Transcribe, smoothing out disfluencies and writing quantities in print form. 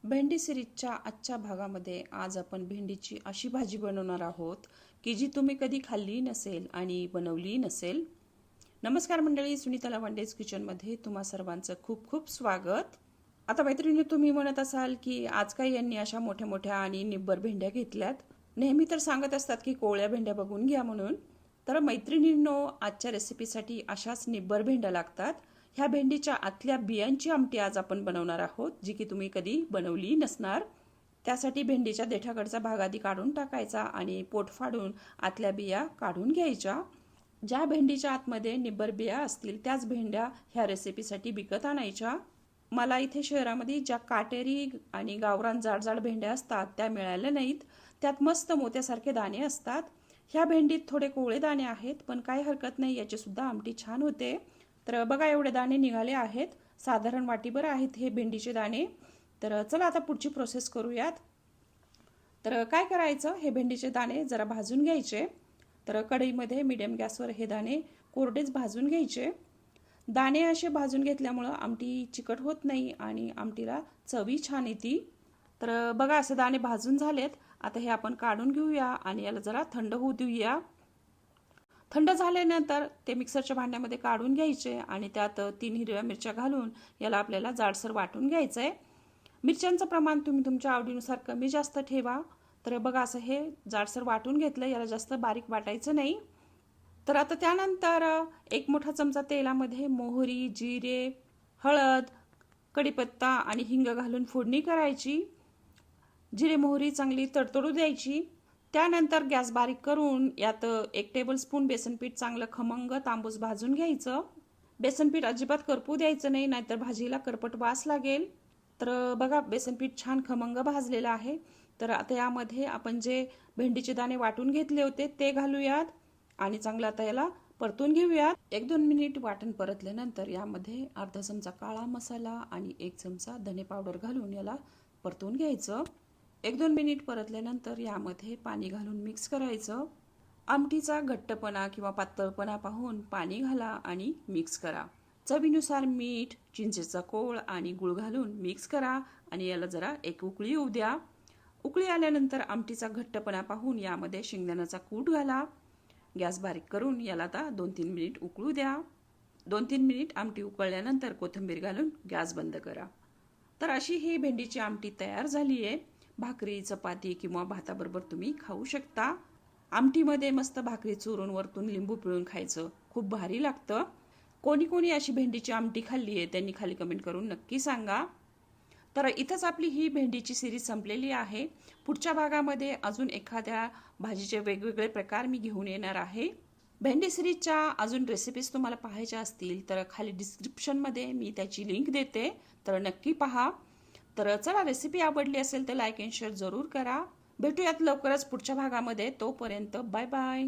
भेंडी सिरीजच्या आजच्या भागामध्ये आज आपण भेंडीची अशी भाजी बनवणार आहोत की जी तुम्ही कधी खाल्ली नसेल आणि बनवली नसेल। नमस्कार मंडळी, सुनीता लवंडेज किचनमध्ये तुम्हा सर्वांचं खूप खूप स्वागत। आता मैत्रिणी, तुम्ही म्हणत असाल की आज काय यांनी अशा मोठ्या मोठ्या आणि निब्बर भेंड्या घेतल्यात। नेहमी तर सांगत असतात की कोवळ्या भेंड्या बघून घ्या म्हणून, तर मैत्रिणींनो आजच्या रेसिपीसाठी अशाच निब्बर भेंड्या लागतात। ह्या भेंडीच्या आतल्या बियांची आमटी आज आपण बनवणार आहोत, जी की तुम्ही कधी बनवली नसणार। त्यासाठी भेंडीच्या देठाकडचा भाग आधी काढून टाकायचा आणि पोट फाडून आतल्या बिया काढून घ्यायच्या। ज्या भेंडीच्या आतमध्ये निब्बर बिया असतील त्याच भेंड्या ह्या रेसिपीसाठी विकत आणायच्या। मला इथे शहरामध्ये ज्या काटेरी आणि गावरान जाड भेंड्या असतात त्या मिळाल्या नाहीत। त्यात मस्त मोत्यासारखे दाणे असतात। ह्या भेंडीत थोडे कोवळे दाणे आहेत, पण काही हरकत नाही, याची सुद्धा आमटी छान होते। तर बघा, एवढे दाणे निघाले आहेत, साधारण वाटीभर आहेत हे भेंडीचे दाणे। तर चला आता पुढची प्रोसेस करूयात। तर काय करायचं, हे भेंडीचे दाणे जरा भाजून घ्यायचे। तर कढईमध्ये मीडियम गॅसवर हे दाणे कोरडेच भाजून घ्यायचे। दाणे असे भाजून घेतल्यामुळे आमटी चिकट होत नाही आणि आमटीला चवी छान येते। तर बघा, असे दाणे भाजून झालेत। आता हे आपण काढून घेऊया आणि याला जरा थंड होऊ देऊया। थंड झाल्यानंतर ते मिक्सरच्या भांड्यामध्ये काढून घ्यायचे आणि त्यात 3 हिरव्या मिरच्या घालून याला आपल्याला जाडसर वाटून घ्यायचं आहे। मिरच्यांचं प्रमाण तुम्ही तुमच्या आवडीनुसार कमी जास्त ठेवा। तर बघा, असं हे जाडसर वाटून घेतलं, याला जास्त बारीक वाटायचं नाही। तर आता त्यानंतर 1 मोठा चमचा तेलामध्ये मोहरी, जिरे, हळद, कढीपत्ता आणि हिंग घालून फोडणी करायची। जिरे मोहरी चांगली तडतडू द्यायची। त्यानंतर गॅस बारीक करून यात 1 टेबलस्पून बेसन पीठ चांगलं खमंग तांबूस भाजून घ्यायचं। बेसन पीठ अजिबात करपू द्यायचं नाही, नाहीतर भाजीला करपट वास लागेल। तर बघा, बेसन पीठ छान खमंग भाजलेलं आहे। तर आता यामध्ये आपण जे भेंडीचे दाणे वाटून घेतले होते ते घालूयात आणि चांगलं आता याला परतून घेऊयात। 1-2 मिनिट वाटण परतल्यानंतर यामध्ये अर्धा चमचा काळा मसाला आणि 1 चमचा धने पावडर घालून याला परतून घ्यायचं। 1-2 मिनिट परतल्यानंतर यामध्ये पाणी घालून मिक्स करायचं। आमटीचा घट्टपणा किंवा पातळपणा पाहून पाणी घाला आणि मिक्स करा। चवीनुसार मीठ, चिंचेचा कोळ आणि गूळ घालून मिक्स करा आणि याला जरा एक उकळी येऊ द्या। उकळी आल्यानंतर आमटीचा घट्टपणा पाहून यामध्ये शेंगदाण्याचा कूट घाला। गॅस बारीक करून याला आता 2-3 मिनिट उकळू द्या। 2-3 मिनिट आमटी उकळल्यानंतर कोथिंबीर घालून गॅस बंद करा। तर अशी ही भेंडीची आमटी तयार झाली आहे। भाकरी, चपाती किंवा भाताबरोबर तुम्ही खाऊ शकता। आमटीमध्ये मस्त भाकरी चुरून वरतून लिंबू पिळून खायचं, खूप भारी लागतं। कोणी कोणी अशी भेंडीची आमटी खाल्ली आहे त्यांनी खाली कमेंट करून नक्की सांगा। तर इथंच आपली ही भेंडीची सिरीज संपलेली आहे। पुढच्या भागामध्ये अजून एखाद्या भाजीचे वेगवेगळे प्रकार मी घेऊन येणार आहे। भेंडी सिरीजच्या अजून रेसिपीज तुम्हाला पाहायच्या असतील तर खाली डिस्क्रिप्शनमध्ये मी त्याची लिंक देते, तर नक्की पहा। तर चला, रेसिपी आवडली असेल तर लाईक आणि शेअर जरूर करा। भेटूयात लवकरच पुढच्या भागामध्ये, तोपर्यंत बाय बाय।